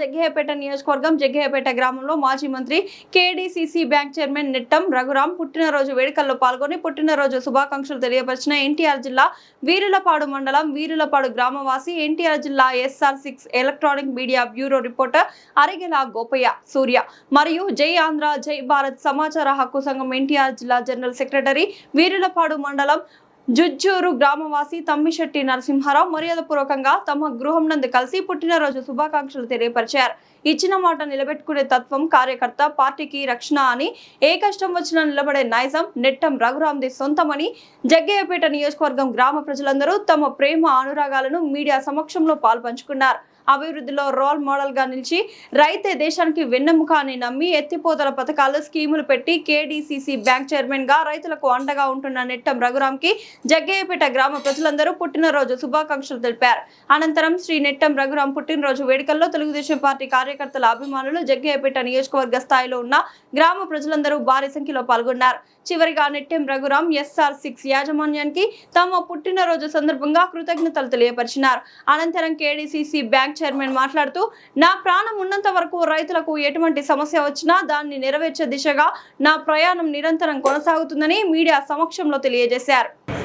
జగ్గయ్యపేట నియోజకవర్గం జగ్గయ్యపేట గ్రామంలో మాజీ మంత్రి కేడీసీసీ బ్యాంక్ చైర్మన్ నెట్టం రఘురాం పుట్టినరోజు వేడుకల్లో పాల్గొని పుట్టినరోజు శుభాకాంక్షలు తెలియపరిచిన ఎన్టీఆర్ జిల్లా వీరులపాడు మండలం వీరులపాడు గ్రామవాసి ఎన్టీఆర్ జిల్లా SR6 electronic media bureau reporter Arigela Gopayya Surya మరియు జై ఆంధ్ర జై భారత్ సమాచార హక్కు సంఘం ఎన్టీఆర్ జిల్లా జనరల్ సెక్రటరీ వీరులపాడు మండలం జుజ్జూరు గ్రామవాసి తమ్మిశెట్టి నరసింహారావు మర్యాదపూర్వకంగా తమ గృహం నందు కలిసి పుట్టినరోజు శుభాకాంక్షలు తెలియపరిచారు. ఇచ్చిన మాట నిలబెట్టుకునే తత్వం కార్యకర్త పార్టీకి రక్షణ అని ఏ కష్టం వచ్చినా నిలబడే నైజం నెట్టం రఘురాంది సొంతమని జగ్గయ్యపేట నియోజకవర్గం గ్రామ ప్రజలందరూ తమ ప్రేమ అనురాగాలను మీడియా సమక్షంలో పాల్పంచుకున్నారు. అభివృద్ధిలో రోల్ మోడల్ గా నిలిచి రైతే దేశానికి వెన్నెముక అని నమ్మి ఎత్తిపోతల పథకాలు స్కీములు పెట్టి కేడీసీసీ బ్యాంక్ చైర్మన్ గా రైతులకు అండగా ఉంటున్న నెట్టం రఘురాం కి జగ్గయ్యపేట గ్రామ ప్రజలందరూ పుట్టినరోజు శుభాకాంక్షలు తెలిపారు. అనంతరం శ్రీ నెట్టం రఘురాం పుట్టినరోజు వేడుకల్లో తెలుగుదేశం పార్టీ కార్యకర్తల అభిమానులు జగ్గయ్యపేట నియోజకవర్గ స్థాయిలో ఉన్న గ్రామ ప్రజలందరూ భారీ సంఖ్యలో పాల్గొన్నారు. చివరిగా నెట్టెం రఘురాం SR6 యాజమాన్యానికి తమ పుట్టినరోజు సందర్భంగా కృతజ్ఞతలు తెలియపరిచినారు. అనంతరం కేడీసీసీ బ్యాంక్ చైర్మన్ మాట్లాడుతూ నా ప్రాణం ఉన్నంత వరకు రైతులకు ఎటువంటి సమస్య వచ్చినా దాన్ని నెరవేర్చే దిశగా నా ప్రయాణం నిరంతరం కొనసాగుతుందని మీడియా సమక్షంలో తెలియజేశారు.